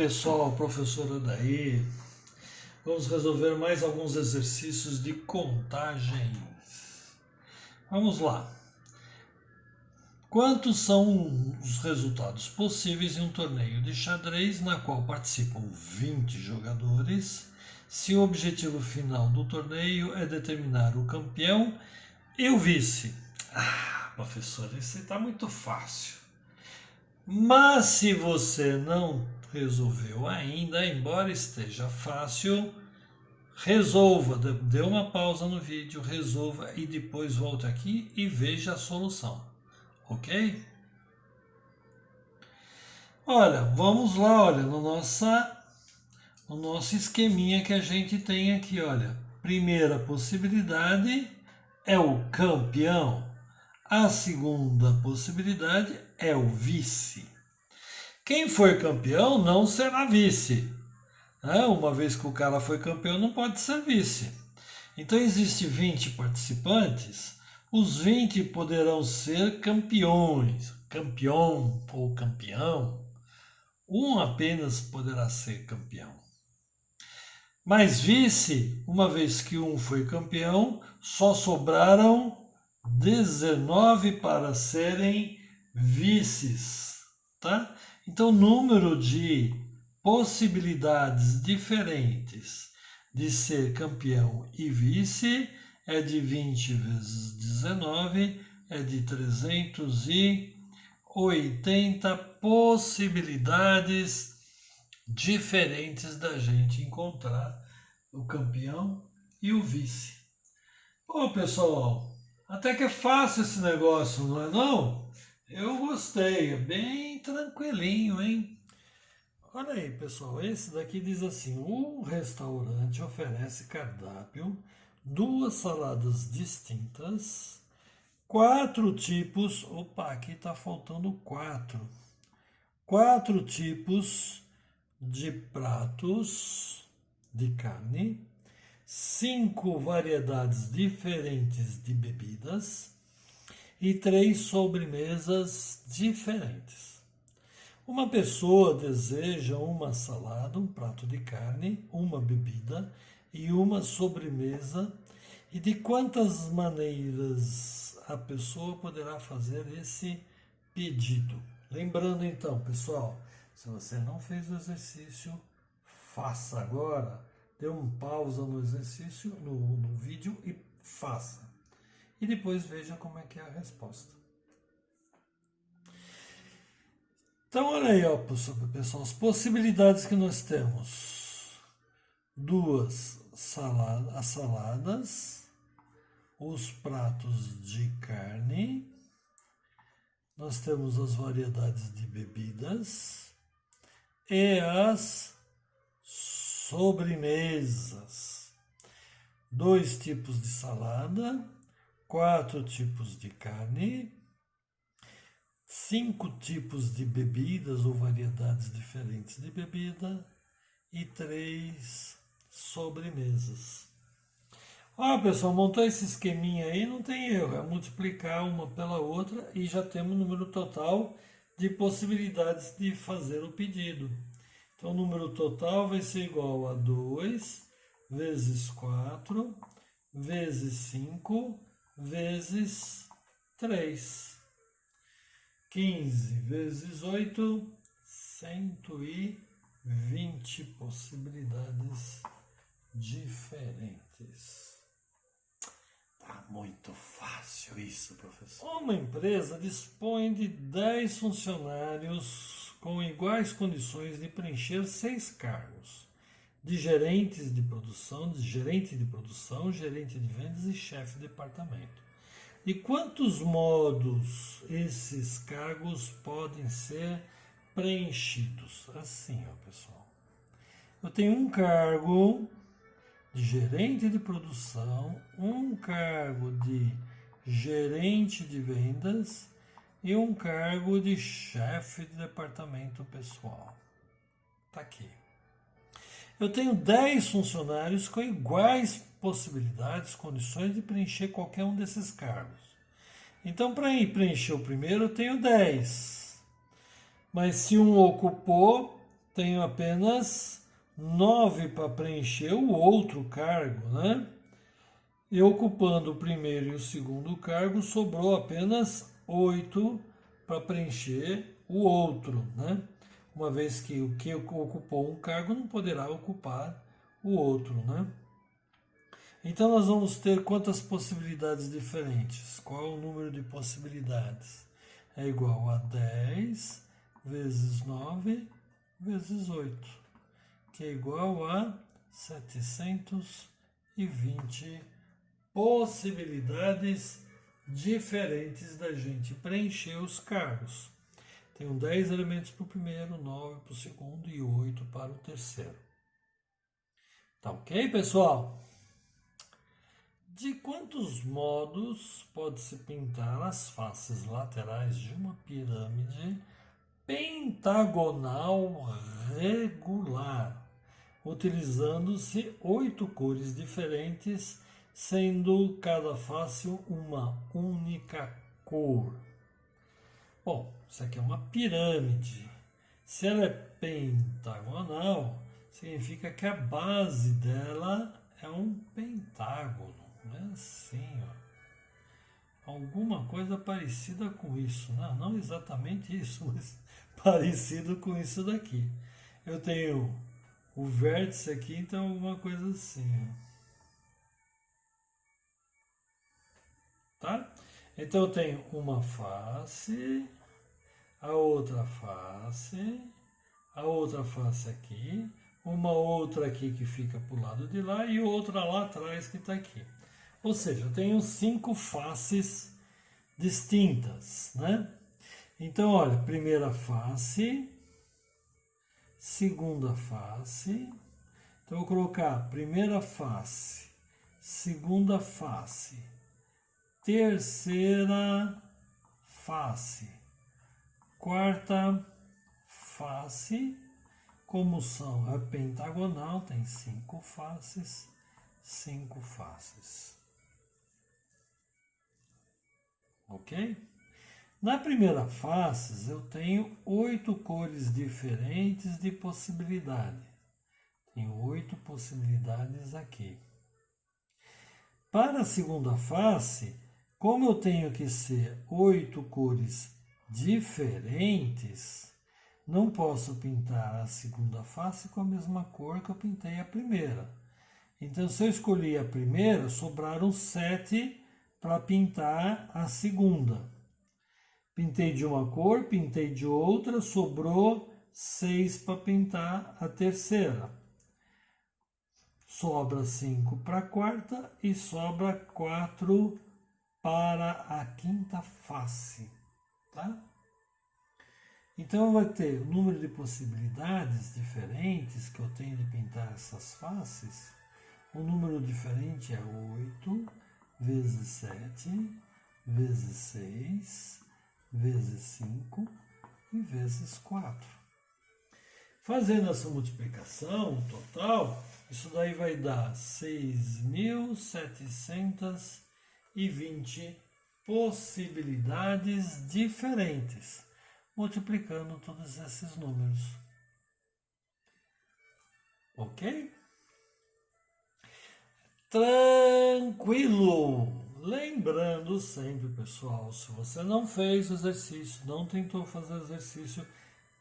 pessoal, professor Odair. Vamos resolver mais alguns exercícios de contagens. Vamos lá. Quantos são os resultados possíveis em um torneio de xadrez na qual participam 20 jogadores, se o objetivo final do torneio é determinar o campeão e o vice? Professor, isso está muito fácil. Mas se você não resolveu ainda, embora esteja fácil, resolva, dê uma pausa no vídeo, resolva e depois volte aqui e veja a solução, ok? Olha, vamos lá, olha, no nosso esqueminha que a gente tem aqui, olha. Primeira possibilidade é o campeão. A segunda possibilidade é o vice. Quem for campeão não será vice. Uma vez que o cara foi campeão, não pode ser vice. Então, existem 20 participantes. Os 20 poderão ser campeões. Campeão ou campeão. Um apenas poderá ser campeão. Mas vice, uma vez que um foi campeão, só sobraram 19 para serem vices, tá? Então, o número de possibilidades diferentes de ser campeão e vice é de 20 vezes 19, é de 380 possibilidades diferentes da gente encontrar o campeão e o vice. Bom, pessoal, até que é fácil esse negócio, não é não? Eu gostei, é bem tranquilinho, hein? Olha aí, pessoal, esse daqui diz assim: o restaurante oferece cardápio, 2 saladas distintas, 4 tipos, aqui está faltando 4 tipos de pratos de carne, 5 variedades diferentes de bebidas e 3 sobremesas diferentes. Uma pessoa deseja uma salada, um prato de carne, uma bebida e uma sobremesa. E de quantas maneiras a pessoa poderá fazer esse pedido? Lembrando então, pessoal, se você não fez o exercício, faça agora. Dê uma pausa no exercício, no vídeo e faça. E depois veja como é que é a resposta. Então, olha aí, pessoal, as possibilidades que nós temos. 2 saladas, os pratos de carne, nós temos as variedades de bebidas e as sobremesas. 2 tipos de salada, 4 tipos de carne, 5 tipos de bebidas ou variedades diferentes de bebida e 3 sobremesas. Pessoal, montou esse esqueminha aí, não tem erro, é multiplicar uma pela outra e já temos o número total de possibilidades de fazer o pedido. Então, o número total vai ser igual a 2 vezes 4 vezes 5 vezes 3. 15 vezes 8, 120 possibilidades diferentes. Tá muito fácil isso, professor. Uma empresa dispõe de 10 funcionários com iguais condições de preencher 6 cargos: de gerente de produção, gerente de vendas e chefe de departamento. De quantos modos esses cargos podem ser preenchidos? Assim, pessoal. Eu tenho um cargo de gerente de produção, um cargo de gerente de vendas e um cargo de chefe de departamento pessoal. Tá aqui. Eu tenho 10 funcionários com iguais possibilidades, condições de preencher qualquer um desses cargos. Então, para preencher o primeiro, eu tenho 10. Mas se um ocupou, tenho apenas 9 para preencher o outro cargo, né? E ocupando o primeiro e o segundo cargo, sobrou apenas 8 para preencher o outro, né? Uma vez que o que ocupou um cargo não poderá ocupar o outro, né? Então nós vamos ter quantas possibilidades diferentes? Qual é o número de possibilidades? É igual a 10 vezes 9 vezes 8, que é igual a 720 possibilidades diferentes da gente preencher os cargos. Tenho 10 elementos para o primeiro, 9 para o segundo e 8 para o terceiro. Tá ok, pessoal? De quantos modos pode-se pintar as faces laterais de uma pirâmide pentagonal regular, utilizando-se 8 cores diferentes, sendo cada face uma única cor? Bom, isso aqui é uma pirâmide. Se ela é pentagonal, significa que a base dela é um pentágono. Não é assim, ó. Alguma coisa parecida com isso, né? Não exatamente isso, mas parecido com isso daqui. Eu tenho o vértice aqui, então alguma coisa assim, ó. Tá? Então eu tenho uma face, a outra face aqui, uma outra aqui que fica para o lado de lá e outra lá atrás que está aqui. Ou seja, eu tenho 5 faces distintas, né? Então, olha, primeira face, segunda face. Então, eu vou colocar primeira face, segunda face, terceira face, quarta face. Como são é pentagonal, tem 5 faces, 5 faces. Ok? Na primeira face, eu tenho 8 cores diferentes de possibilidade. Tenho 8 possibilidades aqui. Para a segunda face, como eu tenho que ser 8 cores diferentes, não posso pintar a segunda face com a mesma cor que eu pintei a primeira. Então, se eu escolhi a primeira, sobraram 7 para pintar a segunda. Pintei de uma cor, pintei de outra, sobrou 6 para pintar a terceira. Sobra 5 para a quarta e sobra 4 para a quinta face, tá? Então vai ter o número de possibilidades diferentes que eu tenho de pintar essas faces. O número diferente é 8 vezes 7 vezes 6 vezes 5 e vezes 4. Fazendo essa multiplicação total, isso daí vai dar 6.720 possibilidades diferentes, multiplicando todos esses números. Ok? Tranquilo! Lembrando sempre, pessoal, se você não fez o exercício, não tentou fazer o exercício,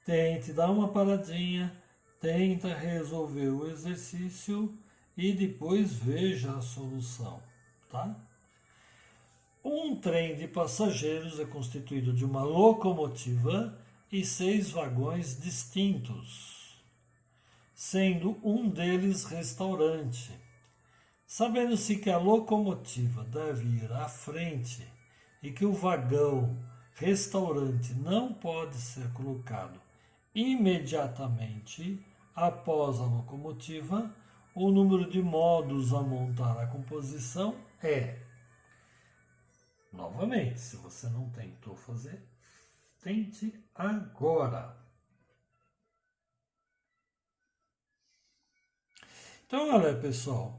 tente dar uma paradinha, tenta resolver o exercício e depois veja a solução, tá? Um trem de passageiros é constituído de uma locomotiva e 6 vagões distintos, sendo um deles restaurante. Sabendo-se que a locomotiva deve ir à frente e que o vagão restaurante não pode ser colocado imediatamente após a locomotiva, o número de modos a montar a composição é... Novamente, se você não tentou fazer, tente agora. Então, olha, pessoal,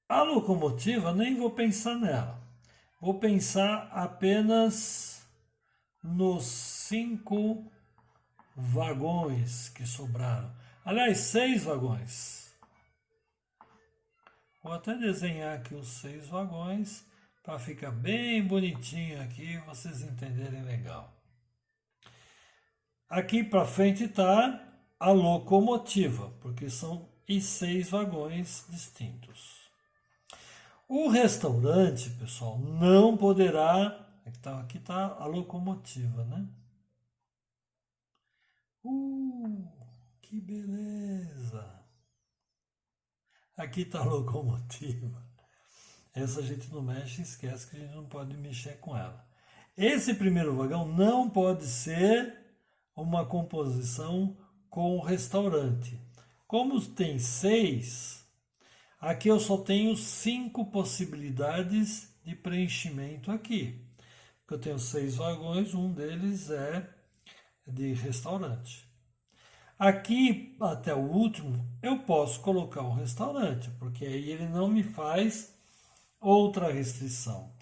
a locomotiva nem vou pensar nela. Vou pensar apenas nos 5 vagões que sobraram. Aliás, 6 vagões. Vou até desenhar aqui os 6 vagões para ficar bem bonitinho aqui e vocês entenderem legal. Aqui para frente está a locomotiva, porque são 6 vagões distintos. O restaurante, pessoal, não poderá... Aqui está a locomotiva, né? Que beleza! Aqui está a locomotiva. Essa a gente não mexe, esquece que a gente não pode mexer com ela. Esse primeiro vagão não pode ser uma composição com restaurante. Como tem 6, aqui eu só tenho 5 possibilidades de preenchimento aqui. Eu tenho 6 vagões, um deles é de restaurante. Aqui até o último eu posso colocar um restaurante, porque aí ele não me faz outra restrição.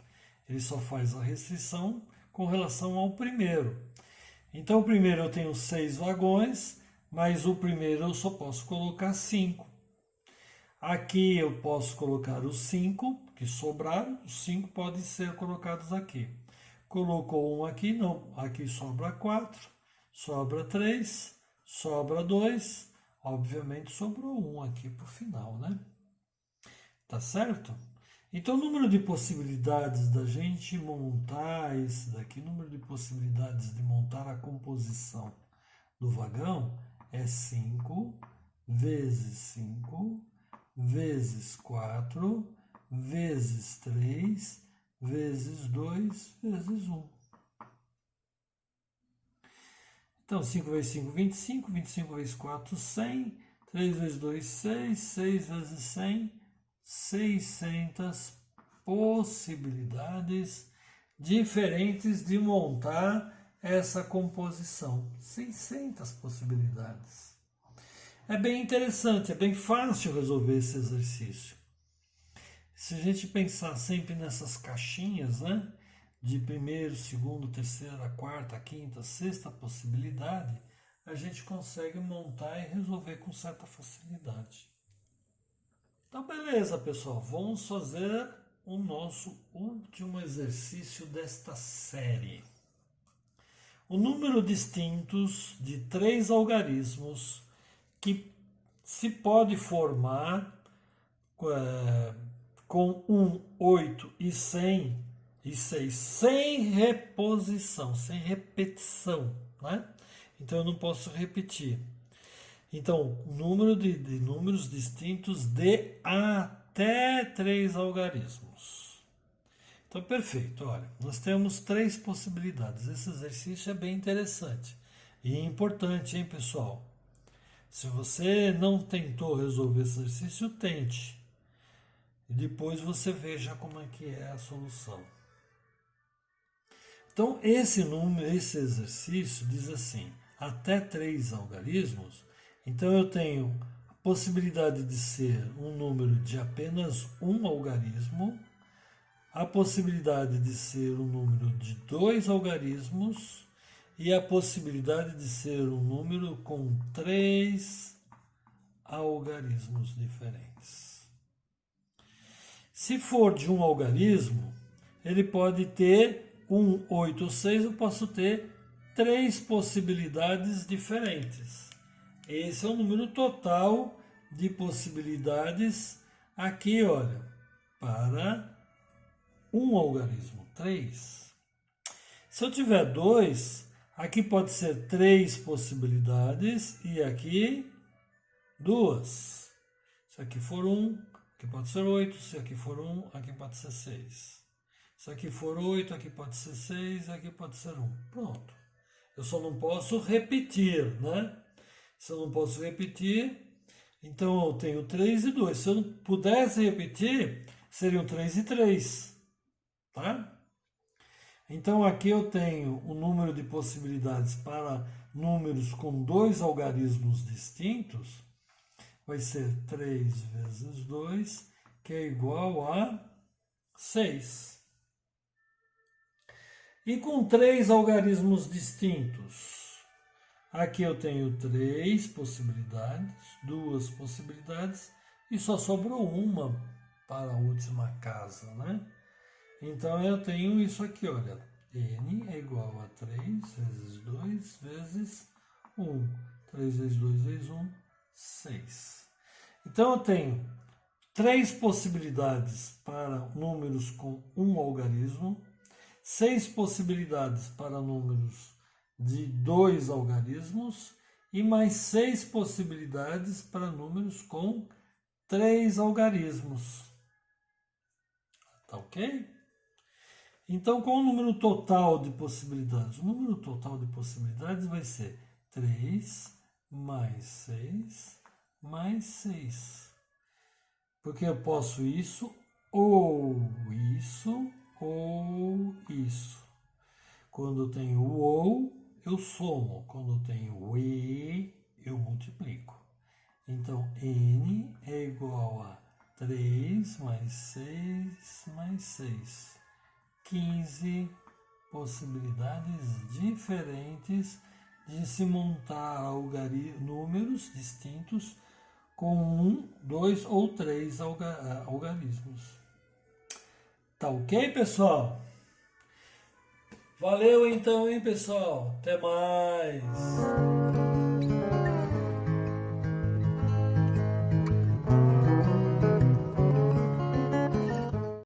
Ele só faz a restrição com relação ao primeiro. Então o primeiro eu tenho 6 vagões, mas o primeiro eu só posso colocar 5. Aqui eu posso colocar os 5 que sobraram, os 5 podem ser colocados aqui. Colocou um aqui, não, aqui sobra 4, sobra 3, sobra 2, obviamente sobrou um aqui para o final, né? Tá certo? Então, o número de possibilidades da gente montar esse daqui, o número de possibilidades de montar a composição do vagão é 5 vezes 5 vezes 4 vezes 3 vezes 2 vezes 1. Então, 5 vezes 5, 25, 25 vezes 4, 100, 3 vezes 2, 6, 6 vezes 100, 600 possibilidades diferentes de montar essa composição. 600 possibilidades. É bem interessante, é bem fácil resolver esse exercício. Se a gente pensar sempre nessas caixinhas, né? De primeiro, segundo, terceira, quarta, quinta, sexta possibilidade, a gente consegue montar e resolver com certa facilidade. Então, beleza, pessoal. Vamos fazer o nosso último exercício desta série. O número distintos de 3 algarismos que se pode formar com 1, 8 e 100 e 6, sem reposição, sem repetição, né? Então eu não posso repetir. Então, número de números distintos de até 3 algarismos. Então, perfeito. Olha, nós temos 3 possibilidades. Esse exercício é bem interessante e importante, hein, pessoal? Se você não tentou resolver esse exercício, tente. E depois você veja como é que é a solução. Então, esse exercício diz assim, até 3 algarismos, então eu tenho a possibilidade de ser um número de apenas um algarismo, a possibilidade de ser um número de 2 algarismos e a possibilidade de ser um número com 3 algarismos diferentes. Se for de um algarismo, ele pode ter 1, 8 ou 6, eu posso ter 3 possibilidades diferentes. Esse é o número total de possibilidades aqui, olha, para um algarismo, 3. Se eu tiver 2, aqui pode ser 3 possibilidades e aqui 2. Se aqui for 1, aqui pode ser 8, se aqui for 1, aqui pode ser 6. Se aqui for 8, aqui pode ser 6, aqui pode ser 1. Pronto. Eu só não posso repetir, né? Se eu não posso repetir, então eu tenho 3 e 2. Se eu não pudesse repetir, seriam 3 e 3. Tá? Então aqui eu tenho o número de possibilidades para números com 2 algarismos distintos. Vai ser 3 vezes 2, que é igual a 6. E com 3 algarismos distintos, Aqui eu tenho 3 possibilidades, 2 possibilidades, e só sobrou uma para a última casa, né? Então eu tenho isso aqui, olha. N é igual a 3 vezes 2 vezes 1. 3 vezes 2 vezes 1, 6. Então eu tenho 3 possibilidades para números com um algarismo, 6 possibilidades para números de 2 algarismos e mais 6 possibilidades para números com 3 algarismos. Tá ok? Então, qual o número total de possibilidades? O número total de possibilidades vai ser 3 mais 6 mais 6. Porque eu posso isso, ou isso, ou isso. Quando eu tenho o ou, eu somo. Quando eu tenho o e, eu multiplico. Então, n é igual a 3 mais 6 mais 6. 15 possibilidades diferentes de se montar números distintos com 1, 2 ou 3 algarismos. Tá ok, pessoal? Valeu então, hein, pessoal? Até mais!